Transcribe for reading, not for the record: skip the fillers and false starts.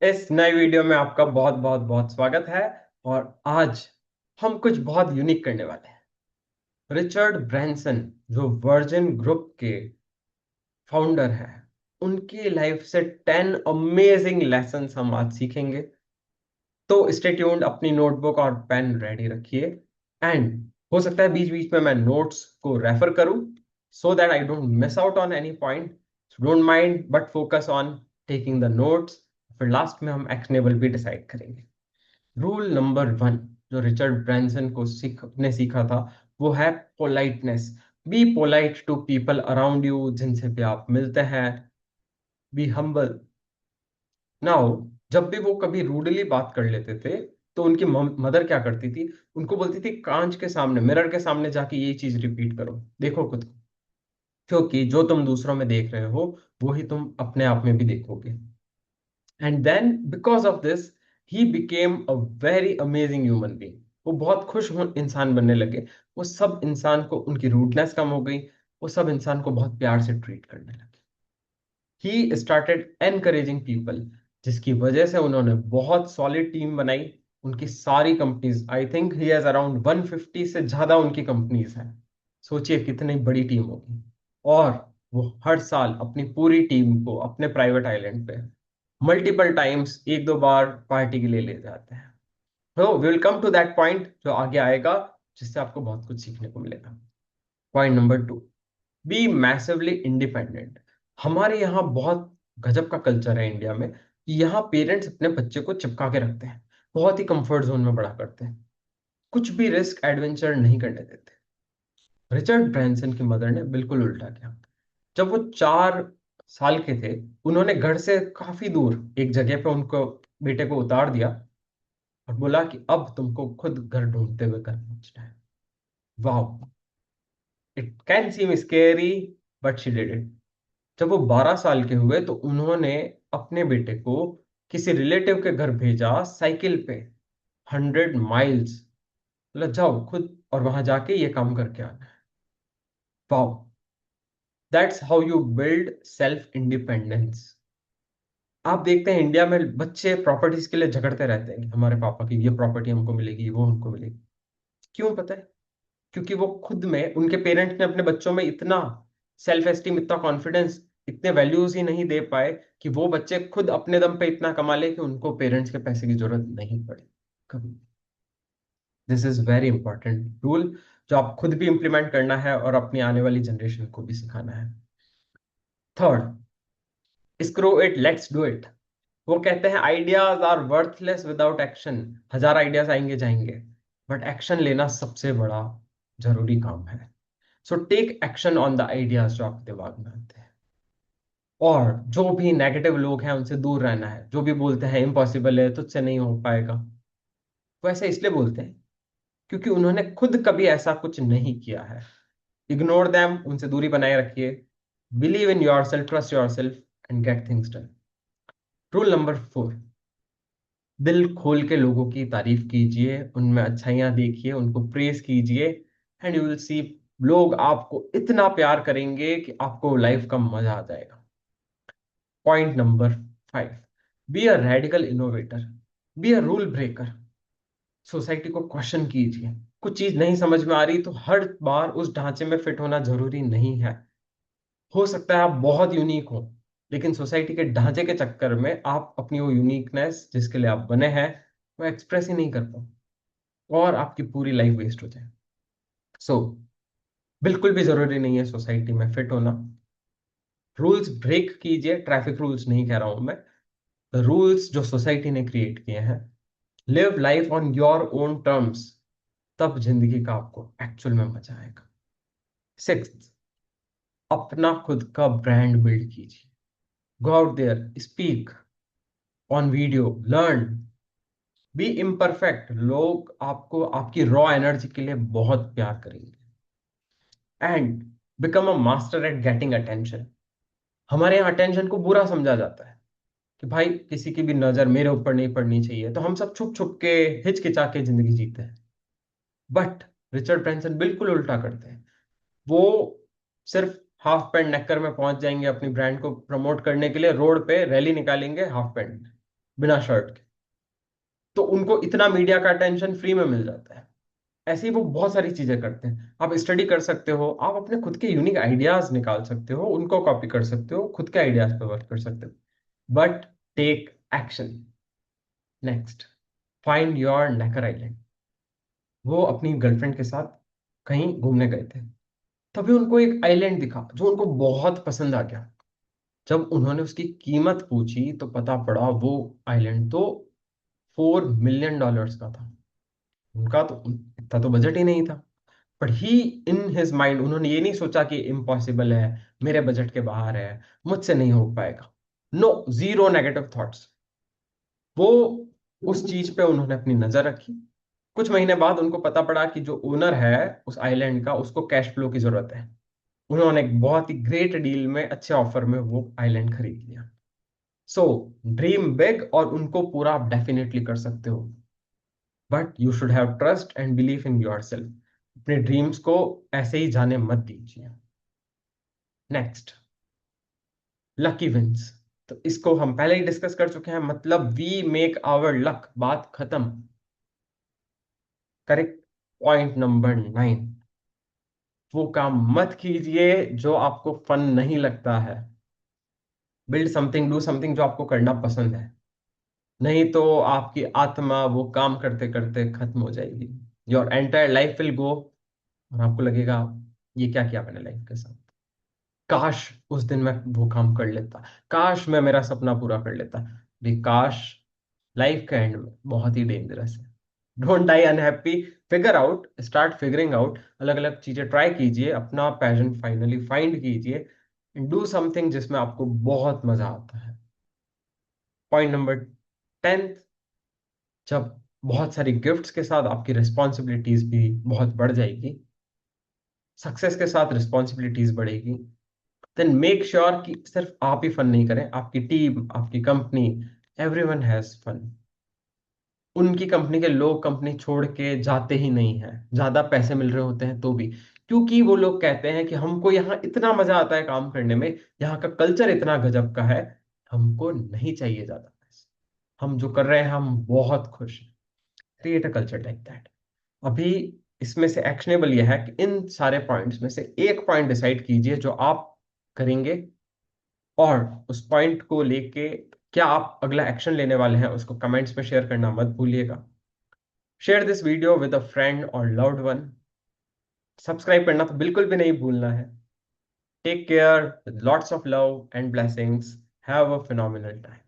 इस नए वीडियो में आपका बहुत बहुत बहुत स्वागत है। और आज हम कुछ बहुत यूनिक करने वाले हैं। रिचर्ड ब्रैंसन जो वर्जिन ग्रुप के फाउंडर हैं, उनकी लाइफ से 10 अमेजिंग लेसन्स हम आज सीखेंगे। तो स्टे ट्यून्ड, अपनी नोटबुक और पेन रेडी रखिए। एंड हो सकता है बीच बीच में मैं नोट्स को रेफर करूं, so that I don't miss out on any point. Don't mind but focus on taking the notes. फिर लास्ट में हम एक्शनेबल भी डिसाइड करेंगे। रूल नंबर 1 जो रिचर्ड ब्रैंसन को ने सीखा था, वो है politeness. Be polite to people around you, जिनसे भी आप मिलते हैं। Be humble. नाउ जब भी वो कभी रूडली बात कर लेते थे, तो उनकी मदर क्या करती थी, उनको बोलती थी कांच के सामने, मिरर के सामने जाके ये चीज रिपीट करो, देखो खुद को। क्योंकि जो तुम दूसरों में देख रहे हो, वो ही तुम अपने आप में भी देखोगे। And then because of this he became a very amazing human being. वो बहुत खुश इंसान बनने लगे। वो सब इंसान को, उनकी रूडनेस कम हो गई। वो सब इंसान को बहुत प्यार से ट्रीट करने लगे। ही स्टार्टेड एनकरेजिंग पीपल, जिसकी वजह से उन्होंने बहुत सॉलिड टीम बनाई। उनकी सारी companies, I think he has around 150 से ज्यादा उनकी कंपनीज हैं। सोचिए कितनी बड़ी टीम होगी। और वो हर साल अपनी पूरी टीम को अपने प्राइवेट आइलैंड पे मल्टीपल टाइम्स, एक दो बार पार्टी के लिए ले जाते हैं। तो will come to that point जो आगे आएगा, जिससे आपको बहुत कुछ सीखने को मिलेगा। Point number 2, be massively independent. हमारे यहाँ बहुत गजब का कल्चर है इंडिया में कि यहाँ पेरेंट्स अपने बच्चे को चिपका के रखते हैं, बहुत ही कंफर्ट जोन में बड़ा करते हैं, कुछ भी रिस्क एडवेंचर नहीं करने देते। रिचर्ड ब्रैंसन की मदर ने बिल्कुल उल्टा किया। जब वो 4 साल के थे, उन्होंने घर से काफी दूर एक जगह पे उनको, बेटे को उतार दिया और बोला कि अब तुमको खुद घर ढूंढते हुए घर पहुंचना है। वाह, it can seem scary but she did it. जब वो 12 साल के हुए, तो उन्होंने अपने बेटे को किसी रिलेटिव के घर भेजा साइकिल पे, 100 माइल्स। बोला जाओ खुद और वहां जाके ये काम करके आना है। Wow, that's how you build self independence. आप देखते हैं इंडिया में बच्चे प्रॉपर्टीज के लिए झगड़ते रहते हैं कि हमारे पापा की ये प्रॉपर्टी हमको मिलेगी, वो हमको मिलेगी। क्यों पता है? क्योंकि वो खुद में, उनके पेरेंट्स ने अपने बच्चों में इतना सेल्फ एस्टीम, इतना कॉन्फिडेंस, इतने वैल्यूज ही नहीं दे पाए कि वो बच्चे खुद अपने दम पे इतना कमा ले कि उनको पेरेंट्स के पैसे की जरूरत नहीं पड़े कभी। This is very important rule, जो आप खुद भी इंप्लीमेंट करना है और अपनी आने वाली जनरेशन को भी सिखाना है। Third, screw it, let's do it. वो कहते हैं ideas are worthless without action. हजार आइडियाज आएंगे जाएंगे, बट एक्शन लेना सबसे बड़ा जरूरी काम है। So take action on the ideas जो आपके दिमाग में आते हैं। और जो भी नेगेटिव लोग हैं उनसे दूर रहना है। जो भी बोलते हैं इम्पॉसिबल है, तुझसे नहीं हो पाएगा, वो ऐसे इसलिए बोलते हैं क्योंकि उन्होंने खुद कभी ऐसा कुछ नहीं किया है। इग्नोर देम, उनसे दूरी बनाए रखिए। Believe in your self, trust your self and get things done. Rule number 4, दिल खोल के लोगों की तारीफ कीजिए, उनमें अच्छाइयां देखिए, उनको प्रेज कीजिए। एंड यू विल सी, लोग आपको इतना प्यार करेंगे कि आपको लाइफ का मजा आ जाएगा। Point number 5, be a radical innovator, be a rule breaker. Society को क्वेश्चन कीजिए। कुछ चीज नहीं समझ में आ रही तो हर बार उस ढांचे में फिट होना जरूरी नहीं है। हो सकता है आप बहुत यूनिक हो, लेकिन सोसाइटी के ढांचे के चक्कर में आप अपनी वो यूनिकनेस जिसके लिए आप बने हैं, वो एक्सप्रेस ही नहीं कर पाओ और आपकी पूरी लाइफ वेस्ट हो जाए। सो बिल्कुल भी जरूरी नहीं है सोसाइटी में फिट होना। रूल्स ब्रेक कीजिए, ट्रैफिक रूल्स नहीं कह रहा हूं मैं, रूल्स जो सोसाइटी ने क्रिएट किए हैं। Live life on your own terms, तब जिंदगी का आपको एक्चुअल में मजा आएगा। 6, अपना खुद का ब्रांड बिल्ड कीजिए। Go out there, speak on video, learn, be imperfect. लोग आपको आपकी रॉ एनर्जी के लिए बहुत प्यार करेंगे। And become a master eight getting attention. हमारे यहाँ अटेंशन को बुरा समझा जाता है कि भाई किसी की भी नजर मेरे ऊपर नहीं पड़नी चाहिए, तो हम सब छुप छुप के, हिचकिचा के जिंदगी जीते हैं। बट रिचर्ड ब्रैंसन बिल्कुल उल्टा करते हैं। वो सिर्फ हाफ पैंट नेकर में पहुंच जाएंगे, अपनी ब्रांड को प्रमोट करने के लिए रोड पे रैली निकालेंगे हाफ पैंट में। बिना शर्ट के। तो उनको इतना मीडिया का अटेंशन फ्री में मिल जाता है। ऐसे ही वो बहुत सारी चीजें करते हैं। आप स्टडी कर सकते हो, आप अपने खुद के यूनिक आइडियाज निकाल सकते हो, उनको कॉपी कर सकते हो, खुद के आइडियाज पे वर्क कर सकते हो, but take action. Next, find your Necker Island. वो अपनी गर्लफ्रेंड के साथ कहीं घूमने गए थे। तभी उनको एक आइलैंड दिखा जो उनको बहुत पसंद आ गया। जब उन्होंने उसकी कीमत पूछी तो पता पड़ा वो आइलैंड तो $4 million का था। उनका तो इतना तो बजट ही नहीं था। But he, in his mind, उन्होंने ये नहीं सोचा कि इम्पॉसिबल है, मेरे बजट के बाहर है, मुझसे नहीं हो पाएगा। No, zero negative thoughts. वो उस चीज पे उन्होंने अपनी नजर रखी। कुछ महीने बाद उनको पता पड़ा कि जो ओनर है उस आइलैंड का, उसको कैश फ्लो की जरूरत है। उन्होंने एक बहुत ही ग्रेट डील में, अच्छे ऑफर में वो आइलैंड खरीद लिया। सो ड्रीम बिग, और उनको पूरा आप डेफिनेटली कर सकते हो, but you should have trust and believe in yourself. अपने ड्रीम्स को ऐसे ही जाने मत दीजिए। Next, lucky wins. तो इसको हम पहले ही डिस्कस कर चुके हैं, मतलब वी मेक आवर लक, बात खत्म। करेक्ट। पॉइंट नंबर 9, वो काम मत कीजिए जो आपको फन नहीं लगता है। बिल्ड समथिंग, डू समथिंग जो आपको करना पसंद है। नहीं तो आपकी आत्मा वो काम करते करते खत्म हो जाएगी। Your entire life will go, और आपको लगेगा ये क्या किया मैंने लाइफ के साथ। काश उस दिन मैं वो काम कर लेता, काश मैं मेरा सपना पूरा कर लेता। भी काश लाइफ के एंड में बहुत ही डेंजरस है। Don't die unhappy, figure out, start figuring out. अलग अलग चीजें ट्राई कीजिए, अपना पैशन फाइनली फाइंड कीजिए, डू समथिंग जिसमें आपको बहुत मजा आता है। पॉइंट नंबर 10, जब बहुत सारी गिफ्ट्स के साथ आपकी रिस्पॉन्सिबिलिटीज भी बहुत बढ़ जाएगी, सक्सेस के साथ रिस्पॉन्सिबिलिटीज बढ़ेगी, देन मेक श्योर कि सिर्फ आप ही फन नहीं करें, आपकी टीम, आपकी कंपनी, एवरीवन हैज फन। उनकी कंपनी के लोग कंपनी छोड़ के जाते ही नहीं हैं, ज्यादा पैसे मिल रहे होते हैं तो भी, क्योंकि वो लोग कहते हैं कि हमको यहाँ इतना मजा आता है काम करने में, यहाँ का कल्चर इतना गजब का है, हमको नहीं चाहिए ज्यादा पैसे, हम जो कर रहे हैं हम बहुत खुश हैं। Create a culture like that. अभी इसमें से एक्शनेबल यह है कि इन सारे पॉइंट्स में से एक पॉइंट डिसाइड कीजिए जो आप करेंगे, और उस पॉइंट को लेके क्या आप अगला एक्शन लेने वाले हैं उसको कमेंट्स में शेयर करना मत भूलिएगा। Share this video with a friend और लव्ड वन। सब्सक्राइब करना तो बिल्कुल भी नहीं भूलना है। Take care, with lots of love and blessings. Have a phenomenal time.